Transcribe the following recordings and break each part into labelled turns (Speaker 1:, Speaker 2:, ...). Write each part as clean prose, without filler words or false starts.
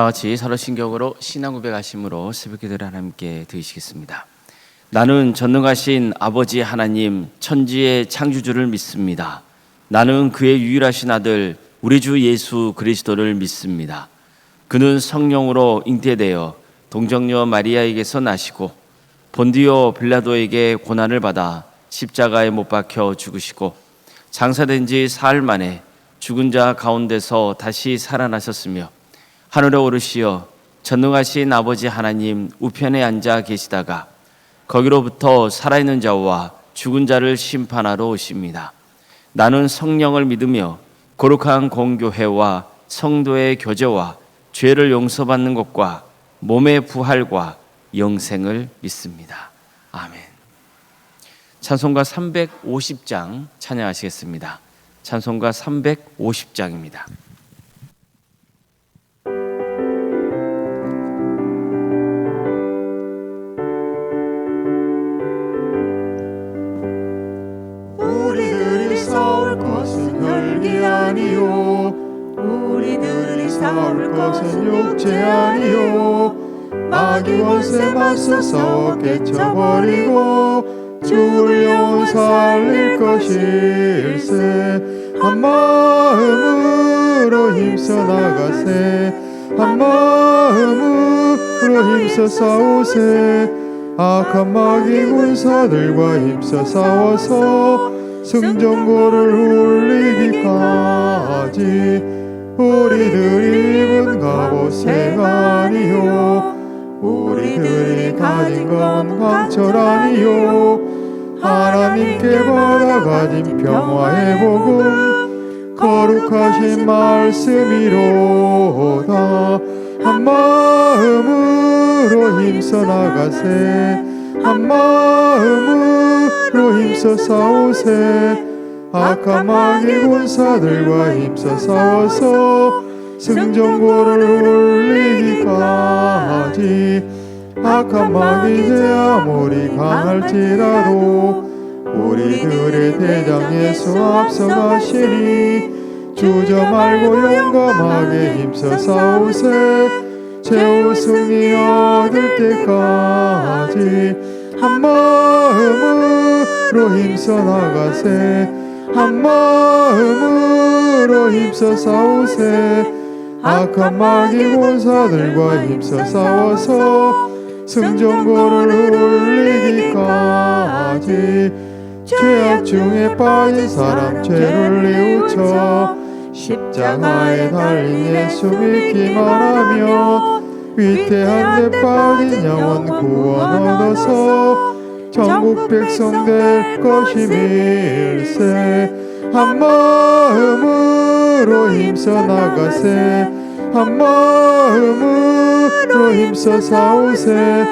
Speaker 1: 다 같이 사도신경으로 신앙 고백하심으로 새벽 기도를 하나님께 드리시겠습니다. 나는 전능하신 아버지 하나님 천지의 창조주를 믿습니다. 나는 그의 유일하신 아들 우리 주 예수 그리스도를 믿습니다. 그는 성령으로 잉태되어 동정녀 마리아에게서 나시고 본디오 빌라도에게 고난을 받아 십자가에 못 박혀 죽으시고 장사된 지 사흘 만에 죽은 자 가운데서 다시 살아나셨으며 하늘에 오르시어 전능하신 아버지 하나님 우편에 앉아 계시다가 거기로부터 살아있는 자와 죽은 자를 심판하러 오십니다. 나는 성령을 믿으며 거룩한 공교회와 성도의 교제와 죄를 용서받는 것과 몸의 부활과 영생을 믿습니다. 아멘. 찬송가 350장 찬양하시겠습니다. 찬송가 350장입니다.
Speaker 2: 우리들이 싸울 것은 혈기 아니요 우리들이 싸울 것은 육체 아니요 마귀 원세 맞서 싸워 깨쳐버리고 주를 영원 살릴 것일세. 한 마음으로 힘써 나가세 한 마음으로 힘써 싸우세. 악한 마귀 군사들과 힘써 싸워서 승전고를 울리기까지 우리들이 입은 갑옷의 아니요 우리들이 가진 건 강철 아니요 하나님께 받아가진 평화의 복음 거룩하신 말씀이로다. 한 마음으로 힘써 나가세 한 마음으로 힘써 싸우세. 악한 마귀 군사들과 힘써 싸워서 승전고를 울리기까지 악한 마귀 제 아무리 강할지라도 우리들의 대장 예수 앞서가시니 주저 말고 용감하게 힘써 싸우세. 최후 승리 얻을 때까지 한 마음으로 힘써 나가세 한 마음으로 힘써 싸우세. 악한 마귀 군사들과 힘써 싸워서 승전고를 울리기까지 죄악 중에 빠진 사람 죄를 뉘우쳐 십자가에 달린 예수 믿기만 하면 위태한 데 빠진 영혼 구원 얻어서 전국 백성 될 것임일세. 한 마음으로 힘써 나가세 한 마음으로 힘써 싸우세.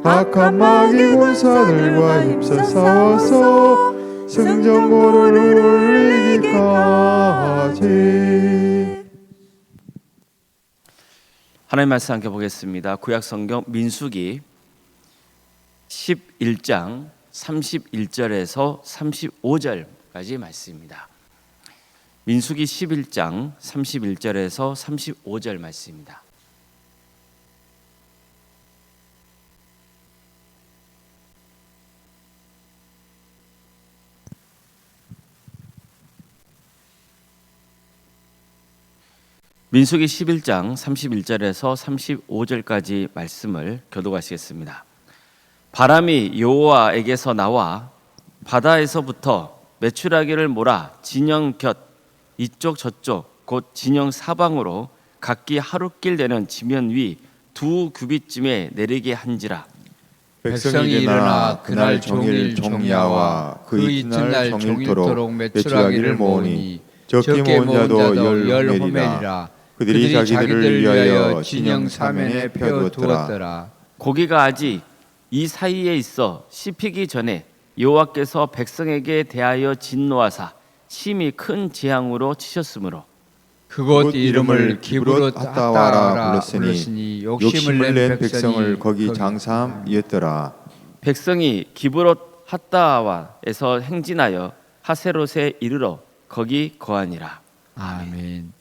Speaker 2: 악한 마귀 군사들과 힘써 싸워서 승전고를 울리기까지.
Speaker 1: 하나님 말씀 함께 보겠습니다. 구약성경 민수기 11장 31절에서 35절까지 말씀입니다. 민수기 11장 31절에서 35절 말씀입니다. 민수기 11장 31절에서 35절까지 말씀을 교독하시겠습니다. 바람이 여호와에게서 나와 바다에서부터 메추라기를 몰아 진영 곁 이쪽 저쪽 곧 진영 사방으로 각기 하루길 되는 지면 위 2규빗쯤에 내리게 한지라.
Speaker 3: 백성이 일어나 그날 종일 종야와 그 이튿날 종일토록 메추라기를 모으니 적게 모은 자도 열 호멜이라. 그들이 자기들을 위하여 진영 사면에 펴두었더라.
Speaker 1: 고기가 아직 이 사이에 있어 씹히기 전에 여호와께서 백성에게 대하여 진노하사 심히 큰 재앙으로 치셨으므로
Speaker 3: 그곳 이름을 기브롯 하타와라 불렀으니 욕심을 낸 백성을 거기 장사함이었더라.
Speaker 1: 백성이 기브롯 하타와에서 행진하여 하세롯에 이르러 거기 거하니라.
Speaker 3: 아멘.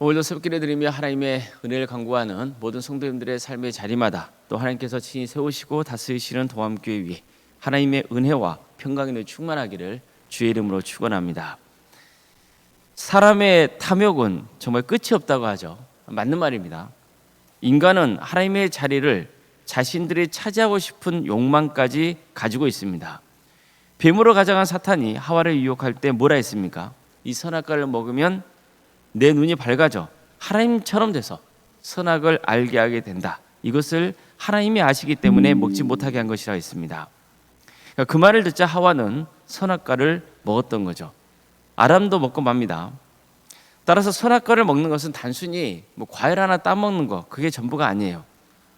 Speaker 1: 오늘도 새벽기를 드리며 하나님의 은혜를 간구하는 모든 성도님들의 삶의 자리마다 또 하나님께서 친히 세우시고 다스리시는 도함교회 위에 하나님의 은혜와 평강이 충만하기를 주의 이름으로 축원합니다. 사람의 탐욕은 정말 끝이 없다고 하죠. 맞는 말입니다. 인간은 하나님의 자리를 자신들이 차지하고 싶은 욕망까지 가지고 있습니다. 뱀으로 가장한 사탄이 하와를 유혹할 때 뭐라 했습니까? 이 선악과를 먹으면 내 눈이 밝아져 하나님처럼 돼서 선악을 알게 하게 된다. 이것을 하나님이 아시기 때문에 먹지 못하게 한 것이라 했습니다. 그 말을 듣자 하와는 선악과를 먹었던 거죠. 아담도 먹고 맙니다. 따라서 선악과를 먹는 것은 단순히 과일 하나 따먹는 거, 그게 전부가 아니에요.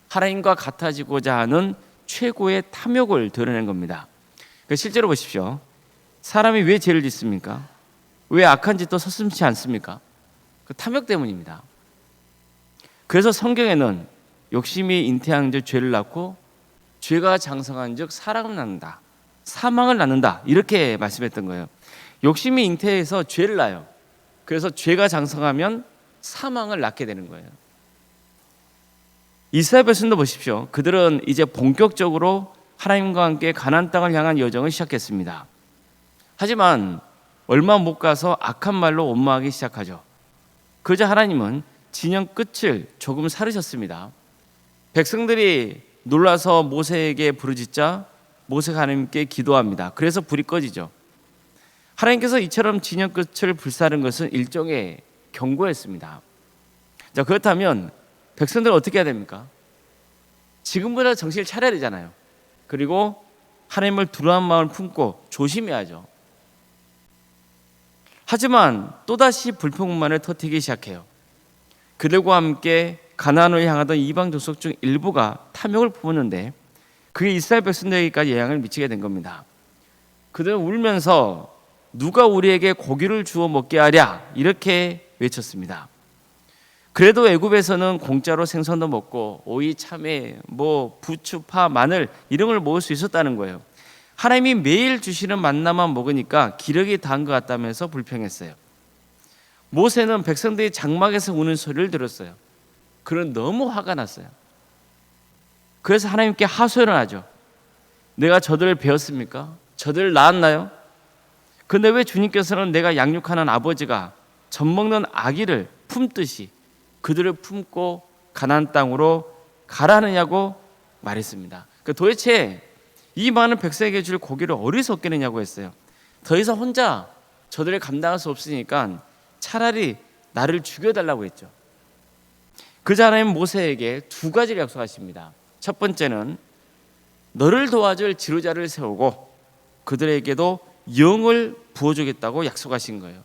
Speaker 1: 하나님과 같아지고자 하는 최고의 탐욕을 드러낸 겁니다. 실제로 보십시오. 사람이 왜 죄를 짓습니까? 왜 악한 짓도 서슴지 않습니까? 그 탐욕 때문입니다. 그래서 성경에는 욕심이 잉태한 즉 죄를 낳고 죄가 장성한 즉 사랑을 낳는다, 사망을 낳는다, 이렇게 말씀했던 거예요. 욕심이 잉태해서 죄를 낳아요. 그래서 죄가 장성하면 사망을 낳게 되는 거예요. 이스라엘 백성도 보십시오. 그들은 이제 본격적으로 하나님과 함께 가나안 땅을 향한 여정을 시작했습니다. 하지만 얼마 못 가서 악한 말로 원망하기 시작하죠. 그러자 하나님은 진영 끝을 조금 사르셨습니다. 백성들이 놀라서 모세에게 부르짖자 모세가 하나님께 기도합니다. 그래서 불이 꺼지죠. 하나님께서 이처럼 진영 끝을 불사른 것은 일종의 경고였습니다. 자, 그렇다면 백성들은 어떻게 해야 됩니까? 지금보다 정신을 차려야 되잖아요. 그리고 하나님을 두려운 마음을 품고 조심해야죠. 하지만 또다시 불평불만을 터뜨리기 시작해요. 그들과 함께 가나안으로 향하던 이방 족속 중 일부가 탐욕을 품었는데 그게 이스라엘 백성들에게까지 영향을 미치게 된 겁니다. 그들은 울면서 누가 우리에게 고기를 주워 먹게 하랴 이렇게 외쳤습니다. 그래도 애굽에서는 공짜로 생선도 먹고 오이, 참외, 부추, 파, 마늘 이런 걸 먹을 수 있었다는 거예요. 하나님이 매일 주시는 만나만 먹으니까 기력이 다한 것 같다면서 불평했어요. 모세는 백성들이 장막에서 우는 소리를 들었어요. 그는 너무 화가 났어요. 그래서 하나님께 하소연을 하죠. 내가 저들을 배웠습니까? 저들을 낳았나요? 근데 왜 주님께서는 내가 양육하는 아버지가 젖먹는 아기를 품듯이 그들을 품고 가나안 땅으로 가라느냐고 말했습니다. 도대체 이 많은 백성에게 줄 고기를 어디서 얻겠느냐고 했어요. 더 이상 혼자 저들을 감당할 수 없으니까 차라리 나를 죽여달라고 했죠. 그러자 하나님 모세에게 두 가지를 약속하십니다. 첫 번째는 너를 도와줄 지도자를 세우고 그들에게도 영을 부어주겠다고 약속하신 거예요.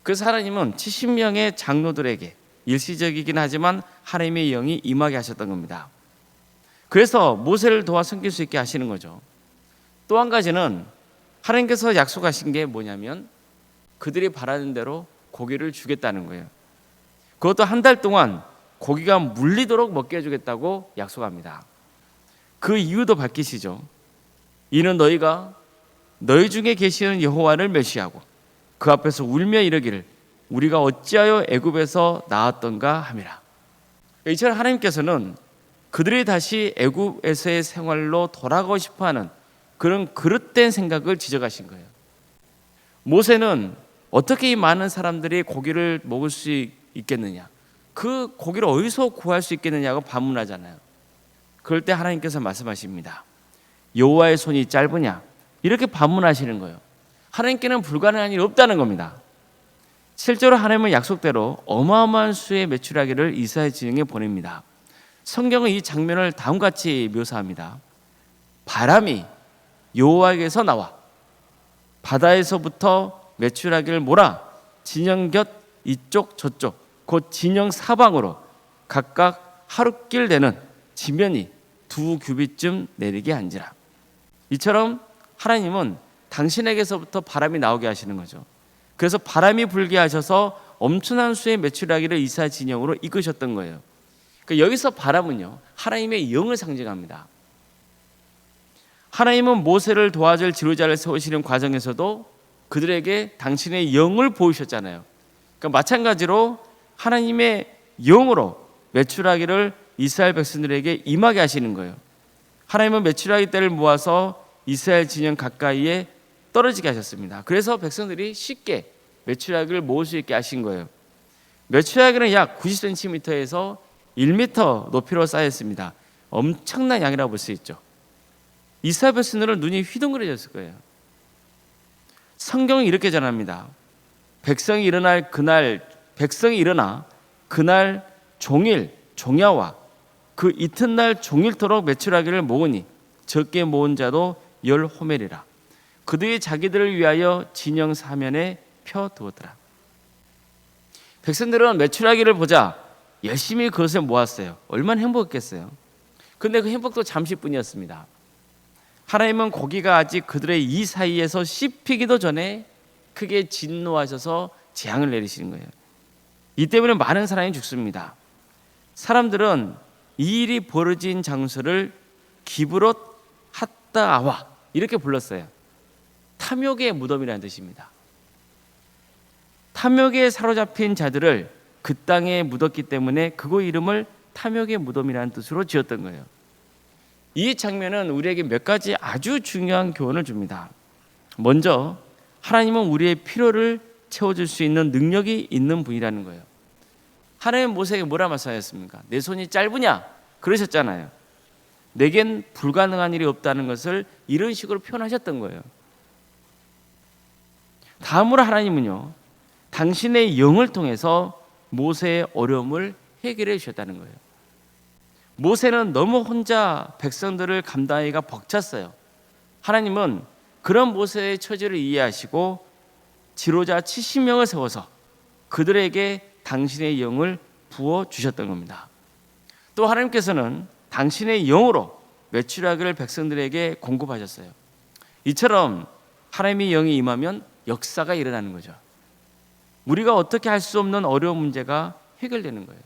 Speaker 1: 그래서 하나님은 70명의 장로들에게 일시적이긴 하지만 하나님의 영이 임하게 하셨던 겁니다. 그래서 모세를 도와 섬길 수 있게 하시는 거죠. 또 한 가지는 하나님께서 약속하신 게 뭐냐면 그들이 바라는 대로 고기를 주겠다는 거예요. 그것도 한 달 동안 고기가 물리도록 먹게 해주겠다고 약속합니다. 그 이유도 밝히시죠. 이는 너희가 너희 중에 계시는 여호와를 멸시하고 그 앞에서 울며 이르기를 우리가 어찌하여 애굽에서 나왔던가 함이라. 이처럼 하나님께서는 그들이 다시 애굽에서의 생활로 돌아가고 싶어하는 그런 그릇된 생각을 지적하신 거예요. 모세는 어떻게 이 많은 사람들이 고기를 먹을 수 있겠느냐, 그 고기를 어디서 구할 수 있겠느냐고 반문하잖아요. 그럴 때 하나님께서 말씀하십니다. 여호와의 손이 짧으냐, 이렇게 반문하시는 거예요. 하나님께는 불가능한 일이 없다는 겁니다. 실제로 하나님은 약속대로 어마어마한 수의 메추라기를 이스라엘 진영에 보냅니다. 성경은 이 장면을 다음같이 묘사합니다. 바람이 여호와에게서 나와 바다에서부터 메추라기를 몰아 진영 곁 이쪽 저쪽 곧 진영 사방으로 각각 하룻길 되는 지면이 2규빗쯤 내리게 한지라. 이처럼 하나님은 당신에게서부터 바람이 나오게 하시는 거죠. 그래서 바람이 불게 하셔서 엄청난 수의 메추라기를 이스라엘 진영으로 이끄셨던 거예요. 그러니까 여기서 바람은요, 하나님의 영을 상징합니다. 하나님은 모세를 도와줄 지도자를 세우시는 과정에서도 그들에게 당신의 영을 보이셨잖아요. 그러니까 마찬가지로 하나님의 영으로 메추라기를 이스라엘 백성들에게 임하게 하시는 거예요. 하나님은 메추라기 떼를 모아서 이스라엘 진영 가까이에 떨어지게 하셨습니다. 그래서 백성들이 쉽게 메추라기를 모을 수 있게 하신 거예요. 메추라기는 약 90cm에서 1m 높이로 쌓였습니다. 엄청난 양이라고 볼 수 있죠. 이스라엘 백성들은 눈이 휘둥그레졌을 거예요. 성경은 이렇게 전합니다. 백성이 일어나 그날 종일 종야와 그 이튿날 종일토록 메추라기를 모으니 적게 모은 자도 10호멜이라. 그들이 자기들을 위하여 진영 사면에 펴두었더라. 백성들은 메추라기를 보자 열심히 그것을 모았어요. 얼마나 행복했겠어요. 근데 그 행복도 잠시뿐이었습니다. 하나님은 고기가 아직 그들의 이 사이에서 씹히기도 전에 크게 진노하셔서 재앙을 내리시는 거예요. 이 때문에 많은 사람이 죽습니다. 사람들은 이 일이 벌어진 장소를 기브롯 핫다아와 이렇게 불렀어요. 탐욕의 무덤이라는 뜻입니다. 탐욕에 사로잡힌 자들을 그 땅에 묻었기 때문에 그곳 이름을 탐욕의 무덤이라는 뜻으로 지었던 거예요. 이 장면은 우리에게 몇 가지 아주 중요한 교훈을 줍니다. 먼저 하나님은 우리의 필요를 채워줄 수 있는 능력이 있는 분이라는 거예요. 하나님은 모세에게 뭐라 말씀하셨습니까? 내 손이 짧으냐? 그러셨잖아요. 내겐 불가능한 일이 없다는 것을 이런 식으로 표현하셨던 거예요. 다음으로 하나님은요, 당신의 영을 통해서 모세의 어려움을 해결해 주셨다는 거예요. 모세는 너무 혼자 백성들을 감당하기가 벅찼어요. 하나님은 그런 모세의 처지를 이해하시고 지도자 70명을 세워서 그들에게 당신의 영을 부어주셨던 겁니다. 또 하나님께서는 당신의 영으로 메추라기를 백성들에게 공급하셨어요. 이처럼 하나님의 영이 임하면 역사가 일어나는 거죠. 우리가 어떻게 할 수 없는 어려운 문제가 해결되는 거예요.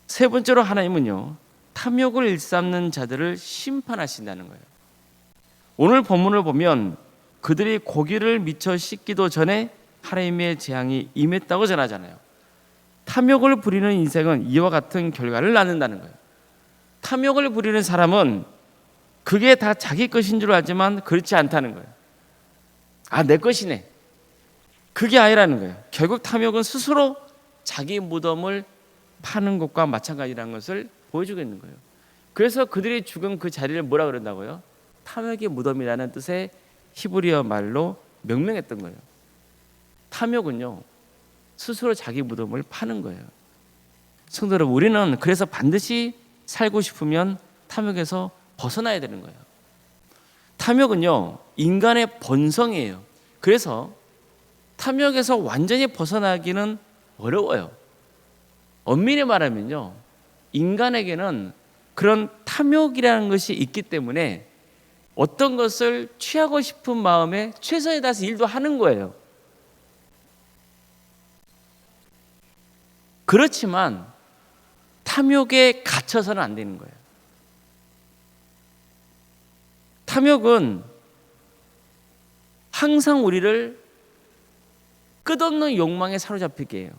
Speaker 1: 세 번째로 하나님은요, 탐욕을 일삼는 자들을 심판하신다는 거예요. 오늘 본문을 보면 그들이 고기를 미처 씻기도 전에 하나님의 재앙이 임했다고 전하잖아요. 탐욕을 부리는 인생은 이와 같은 결과를 낳는다는 거예요. 탐욕을 부리는 사람은 그게 다 자기 것인 줄 알지만 그렇지 않다는 거예요. 아, 내 것이네. 그게 아니라는 거예요. 결국 탐욕은 스스로 자기 무덤을 파는 것과 마찬가지라는 것을 보여주고 있는 거예요. 그래서 그들이 죽은 그 자리를 뭐라 그런다고요? 탐욕의 무덤이라는 뜻의 히브리어 말로 명명했던 거예요. 탐욕은요, 스스로 자기 무덤을 파는 거예요. 성도 여러분, 우리는 그래서 반드시 살고 싶으면 탐욕에서 벗어나야 되는 거예요. 탐욕은요, 인간의 본성이에요. 그래서 탐욕에서 완전히 벗어나기는 어려워요. 엄밀히 말하면요, 인간에게는 그런 탐욕이라는 것이 있기 때문에 어떤 것을 취하고 싶은 마음에 최선을 다해서 일도 하는 거예요. 그렇지만 탐욕에 갇혀서는 안 되는 거예요. 탐욕은 항상 우리를 끝없는 욕망에 사로잡히게 해요.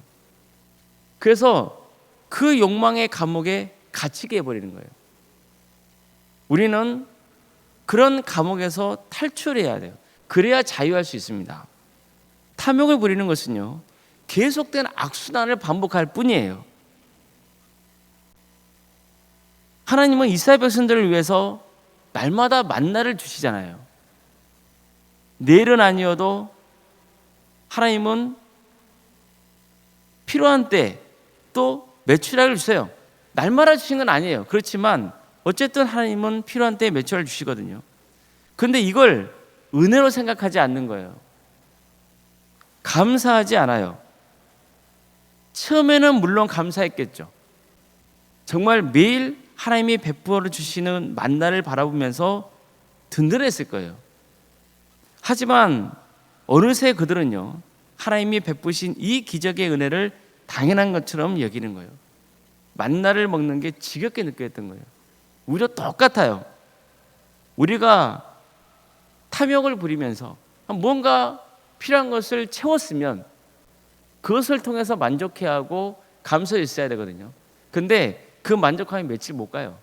Speaker 1: 그래서 그 욕망의 감옥에 갇히게 해버리는 거예요. 우리는 그런 감옥에서 탈출해야 돼요. 그래야 자유할 수 있습니다. 탐욕을 부리는 것은요, 계속된 악순환을 반복할 뿐이에요. 하나님은 이스라엘 백성들을 위해서 날마다 만나를 주시잖아요. 내일은 아니어도 하나님은 필요한 때 또 메추라기를 주세요. 날마다 주신 건 아니에요. 그렇지만 어쨌든 하나님은 필요한 때에 메추라기를 주시거든요. 그런데 이걸 은혜로 생각하지 않는 거예요. 감사하지 않아요. 처음에는 물론 감사했겠죠. 정말 매일 하나님이 베풀어 주시는 만나를 바라보면서 든든했을 거예요. 하지만 어느새 그들은요, 하나님이 베푸신 이 기적의 은혜를 당연한 것처럼 여기는 거예요. 만나를 먹는 게 지겹게 느껴졌던 거예요. 우리도 똑같아요. 우리가 탐욕을 부리면서 뭔가 필요한 것을 채웠으면 그것을 통해서 만족해하고 감사해 있어야 되거든요. 근데 그 만족함이 며칠 못 가요.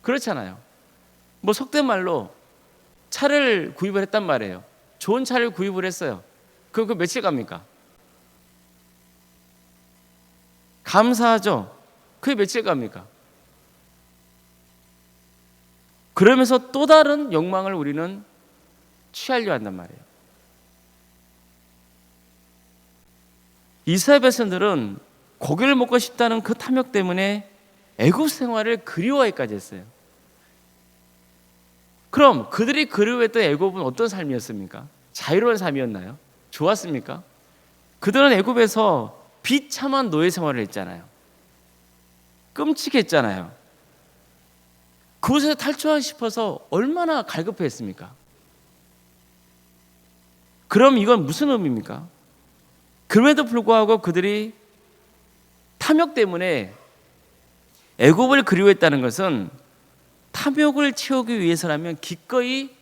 Speaker 1: 그렇잖아요. 뭐 속된 말로 차를 구입을 했단 말이에요. 좋은 차를 구입을 했어요. 그 며칠 갑니까? 감사하죠. 그게 며칠 갑니까? 그러면서 또 다른 욕망을 우리는 취하려 한단 말이에요. 이스라엘 백성들은 고기를 먹고 싶다는 그 탐욕 때문에 애굽 생활을 그리워하기까지 했어요. 그럼 그들이 그리워했던 애굽은 어떤 삶이었습니까? 자유로운 삶이었나요? 좋았습니까? 그들은 애굽에서 비참한 노예 생활을 했잖아요. 끔찍했잖아요. 그곳에서 탈출하고 싶어서 얼마나 갈급했습니까? 그럼 이건 무슨 의미입니까? 그럼에도 불구하고 그들이 탐욕 때문에 애굽을 그리워했다는 것은 탐욕을 채우기 위해서라면 기꺼이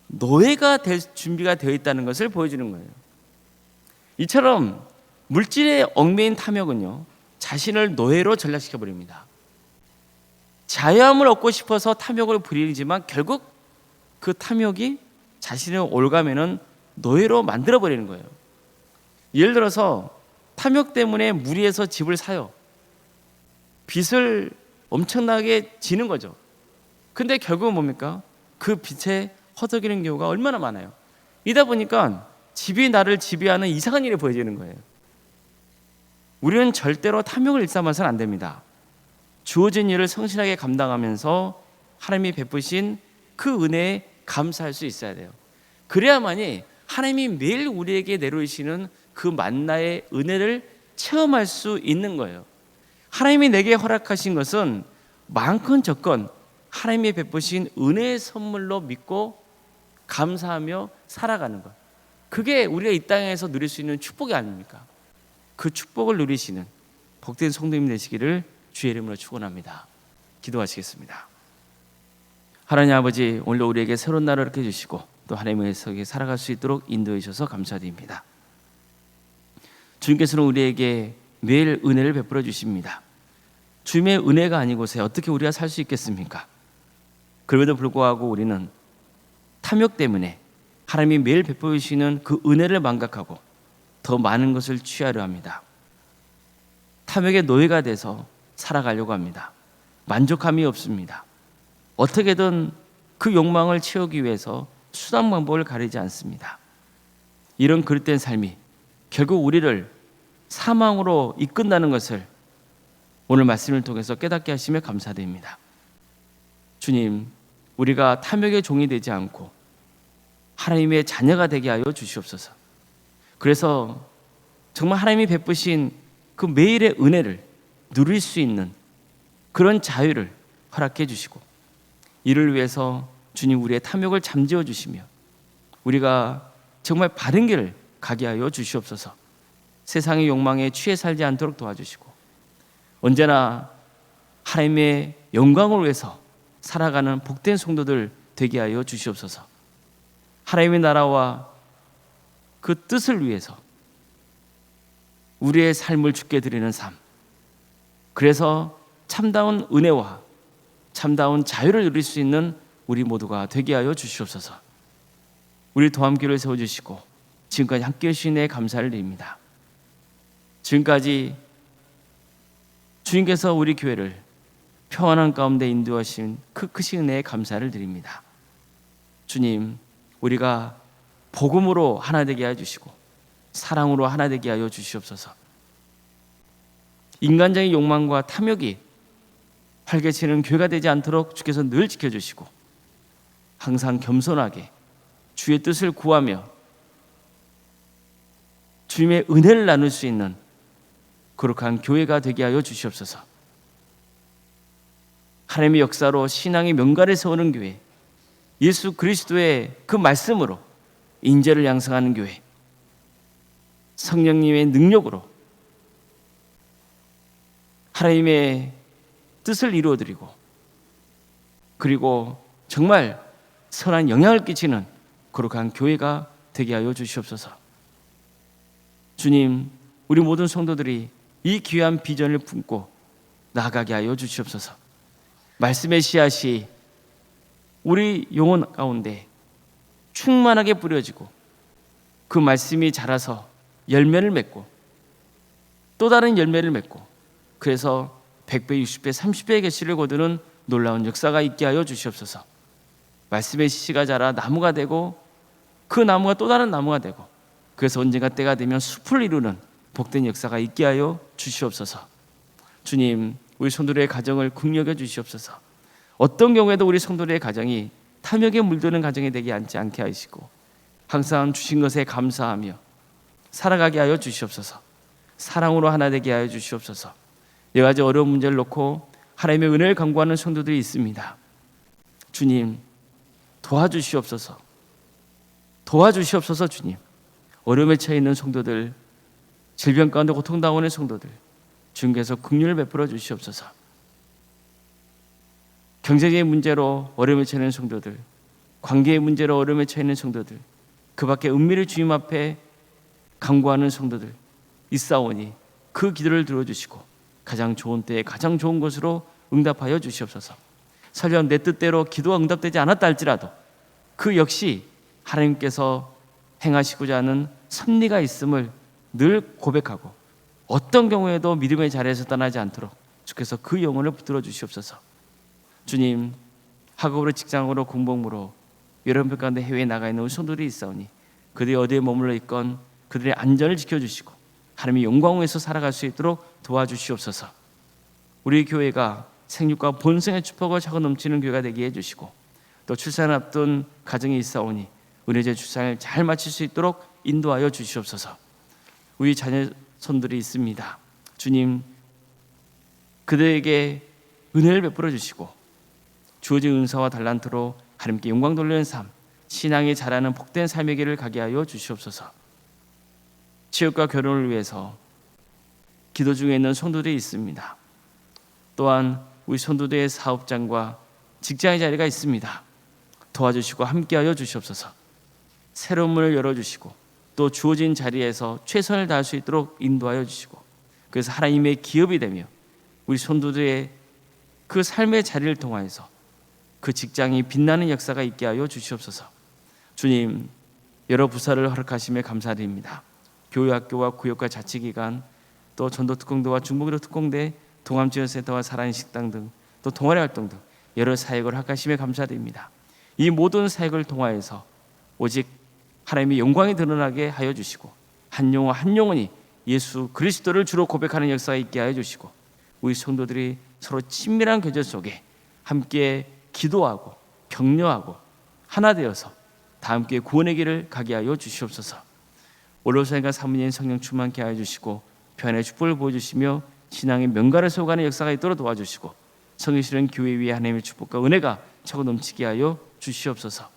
Speaker 1: 노예가 될 준비가 되어 있다는 것을 보여주는 거예요. 이처럼 물질에 얽매인 탐욕은요, 자신을 노예로 전락시켜 버립니다. 자유함을 얻고 싶어서 탐욕을 부리지만 결국 그 탐욕이 자신을 올가매는 노예로 만들어 버리는 거예요. 예를 들어서 탐욕 때문에 무리해서 집을 사요. 빚을 엄청나게 지는 거죠. 근데 결국은 뭡니까? 그 빚에 허덕이는 경우가 얼마나 많아요. 이다 보니까 집이 나를 지배하는 이상한 일이 보여지는 거예요. 우리는 절대로 탐욕을 일삼아서는 안 됩니다. 주어진 일을 성실하게 감당하면서 하나님이 베푸신 그 은혜에 감사할 수 있어야 돼요. 그래야만이 하나님이 매일 우리에게 내려주시는 그 만나의 은혜를 체험할 수 있는 거예요. 하나님이 내게 허락하신 것은 많건 적건 하나님이 베푸신 은혜의 선물로 믿고 감사하며 살아가는 것, 그게 우리가 이 땅에서 누릴 수 있는 축복이 아닙니까? 그 축복을 누리시는 복된 성도님 되시기를 주의 이름으로 축원합니다. 기도하시겠습니다. 하나님 아버지, 오늘도 우리에게 새로운 날을 이렇게 주시고 또 하나님의 속에 살아갈 수 있도록 인도해 주셔서 감사드립니다. 주님께서는 우리에게 매일 은혜를 베풀어 주십니다. 주님의 은혜가 아니고서 어떻게 우리가 살 수 있겠습니까? 그럼에도 불구하고 우리는 탐욕 때문에 하나님이 매일 베풀어 주시는 그 은혜를 망각하고 더 많은 것을 취하려 합니다. 탐욕의 노예가 돼서 살아가려고 합니다. 만족함이 없습니다. 어떻게든 그 욕망을 채우기 위해서 수단 방법을 가리지 않습니다. 이런 그릇된 삶이 결국 우리를 사망으로 이끈다는 것을 오늘 말씀을 통해서 깨닫게 하시며 감사드립니다. 주님, 우리가 탐욕의 종이 되지 않고 하나님의 자녀가 되게 하여 주시옵소서. 그래서 정말 하나님이 베푸신 그 매일의 은혜를 누릴 수 있는 그런 자유를 허락해 주시고, 이를 위해서 주님 우리의 탐욕을 잠재워 주시며 우리가 정말 바른 길을 가게 하여 주시옵소서. 세상의 욕망에 취해 살지 않도록 도와주시고 언제나 하나님의 영광을 위해서 살아가는 복된 성도들 되게 하여 주시옵소서. 하나님의 나라와 그 뜻을 위해서 우리의 삶을 주께 드리는 삶, 그래서 참다운 은혜와 참다운 자유를 누릴 수 있는 우리 모두가 되게 하여 주시옵소서. 우리 도함교를 세워주시고 지금까지 함께해 주신 데 감사를 드립니다. 지금까지 주님께서 우리 교회를 평안한 가운데 인도하신 그 크신 은혜에 감사를 드립니다. 주님, 우리가 복음으로 하나 되게 하여 주시고 사랑으로 하나 되게 하여 주시옵소서. 인간적인 욕망과 탐욕이 활개치는 교회가 되지 않도록 주께서 늘 지켜주시고 항상 겸손하게 주의 뜻을 구하며 주님의 은혜를 나눌 수 있는 거룩한 교회가 되게 하여 주시옵소서. 하나님의 역사로 신앙의 명가를 세우는 교회, 예수 그리스도의 그 말씀으로 인재를 양성하는 교회, 성령님의 능력으로 하나님의 뜻을 이루어드리고 그리고 정말 선한 영향을 끼치는 거룩한 교회가 되게 하여 주시옵소서. 주님, 우리 모든 성도들이 이 귀한 비전을 품고 나아가게 하여 주시옵소서. 말씀의 씨앗이 우리 영혼 가운데 충만하게 뿌려지고 그 말씀이 자라서 열매를 맺고 또 다른 열매를 맺고 그래서 100배, 60배, 30배의 결실을 거두는 놀라운 역사가 있게 하여 주시옵소서. 말씀의 씨가 자라 나무가 되고 그 나무가 또 다른 나무가 되고 그래서 언젠가 때가 되면 숲을 이루는 복된 역사가 있게 하여 주시옵소서. 주님, 우리 성도들의 가정을 긍휼히 주시옵소서. 어떤 경우에도 우리 성도들의 가정이 탐욕에 물드는 가정이 되지 않게 하시고 항상 주신 것에 감사하며 살아가게 하여 주시옵소서. 사랑으로 하나 되게 하여 주시옵소서. 여러 가지 어려운 문제를 놓고 하나님의 은혜를 간구하는 성도들이 있습니다. 주님, 도와주시옵소서. 도와주시옵소서. 주님, 어려움에 처해 있는 성도들, 질병 가운데 고통당하는 성도들 주님께서 긍휼을 베풀어 주시옵소서. 경제적인 문제로 어려움에 처해 있는 성도들, 관계의 문제로 어려움에 처해 있는 성도들, 그 밖에 은밀히 주님 앞에 간구하는 성도들 있사오니 그 기도를 들어주시고 가장 좋은 때에 가장 좋은 것으로 응답하여 주시옵소서. 설령 내 뜻대로 기도가 응답되지 않았다 할지라도 그 역시 하나님께서 행하시고자 하는 섭리가 있음을 늘 고백하고 어떤 경우에도 믿음의 자리에서 떠나지 않도록 주께서 그 영혼을 붙들어 주시옵소서. 주님, 학업으로 직장으로 공복으로 여러분 가운데 해외에 나가 있는 우리 성도들이 있사오니 그들이 어디에 머물러 있건 그들의 안전을 지켜주시고 하나님의 영광에서 살아갈 수 있도록 도와주시옵소서. 우리 교회가 생육과 본성의 축복을 차고 넘치는 교회가 되게 해주시고 또 출산을 앞둔 가정이 있사오니 은혜제 출산을 잘 마칠 수 있도록 인도하여 주시옵소서. 우리 자녀손들이 있습니다. 주님, 그들에게 은혜를 베풀어 주시고 주어진 은사와 달란트로 하나님께 영광 돌리는 삶, 신앙이 자라는 복된 삶의 길을 가게 하여 주시옵소서. 취업과 결혼을 위해서 기도 중에 있는 성도들이 있습니다. 또한 우리 성도들의 사업장과 직장의 자리가 있습니다. 도와주시고 함께하여 주시옵소서. 새로운 문을 열어주시고 또 주어진 자리에서 최선을 다할 수 있도록 인도하여 주시고 그래서 하나님의 기업이 되며 우리 성도들의 그 삶의 자리를 통하여서 그 직장이 빛나는 역사가 있게 하여 주시옵소서. 주님, 여러 부서를 허락하심에 감사드립니다. 교회, 학교와 구역과 자치기관, 또 전도특공대와 중보기도 특공대, 동암지원센터와 살아있는 식당 등 또 동아리 활동 등 여러 사역을 허락하심에 감사드립니다. 이 모든 사역을 통하여서 오직 하나님의 영광이 드러나게 하여 주시고 한 영혼 한 영혼이 예수 그리스도를 주로 고백하는 역사가 있게 하여 주시고 우리 성도들이 서로 친밀한 교제 속에 함께 기도하고 격려하고 하나 되어서 다 함께 구원의 길을 가게 하여 주시옵소서. 원로사님과 사모님 성령 충만케 하여 주시고 편의 축복을 보여주시며 신앙의 명가를 세워가는 역사가 있도록 도와주시고 성실한 교회 위에 하나님의 축복과 은혜가 차고 넘치게 하여 주시옵소서.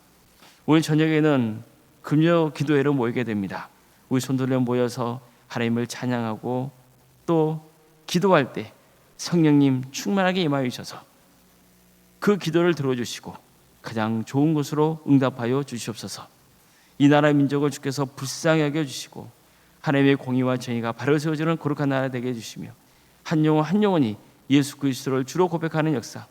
Speaker 1: 오늘 저녁에는 금요 기도회로 모이게 됩니다. 우리 성도들 모여서 하나님을 찬양하고 또 기도할 때 성령님 충만하게 임하여 주셔서 그 기도를 들어주시고 가장 좋은 것으로 응답하여 주시옵소서. 이 나라 민족을 주께서 불쌍히 여겨주시고 하나님의 공의와 정의가 바로 세워지는 거룩한 나라 되게 해주시며 한 영혼 한 영혼이 예수 그리스도를 주로 고백하는 역사,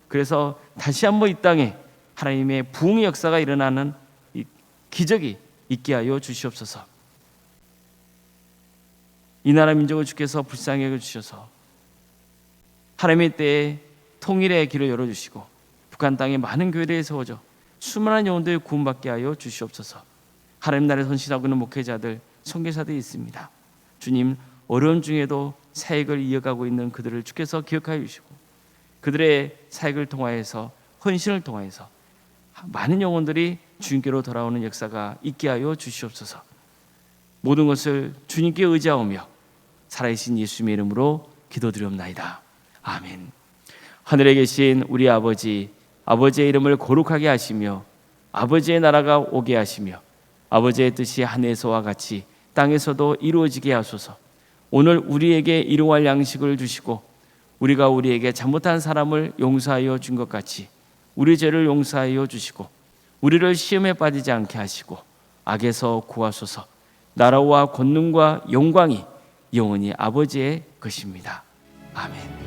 Speaker 1: 그래서 다시 한번 이 땅에 하나님의 부흥의 역사가 일어나는 이 기적이 있게 하여 주시옵소서. 이 나라 민족을 주께서 불쌍히 여겨주셔서 하나님의 때에 통일의 길을 열어주시고 북한 땅에 많은 교회들이 세워져 수많은 영혼들이 구원받게 하여 주시옵소서. 하나님 나라에 헌신하고 있는 목회자들, 선교사들이 있습니다. 주님, 어려움 중에도 사역을 이어가고 있는 그들을 주께서 기억하여 주시고 그들의 사역을 통하여서 헌신을 통하여서 많은 영혼들이 주님께로 돌아오는 역사가 있게 하여 주시옵소서. 모든 것을 주님께 의지하오며 살아계신 예수님의 이름으로 기도드리옵나이다. 아멘. 하늘에 계신 우리 아버지, 아버지의 이름을 거룩하게 하시며 아버지의 나라가 오게 하시며 아버지의 뜻이 하늘에서와 같이 땅에서도 이루어지게 하소서. 오늘 우리에게 일용할 양식을 주시고 우리가 우리에게 잘못한 사람을 용서하여 준 것 같이 우리 죄를 용서하여 주시고 우리를 시험에 빠지지 않게 하시고 악에서 구하소서. 나라와 권능과 영광이 영원히 아버지의 것입니다. 아멘.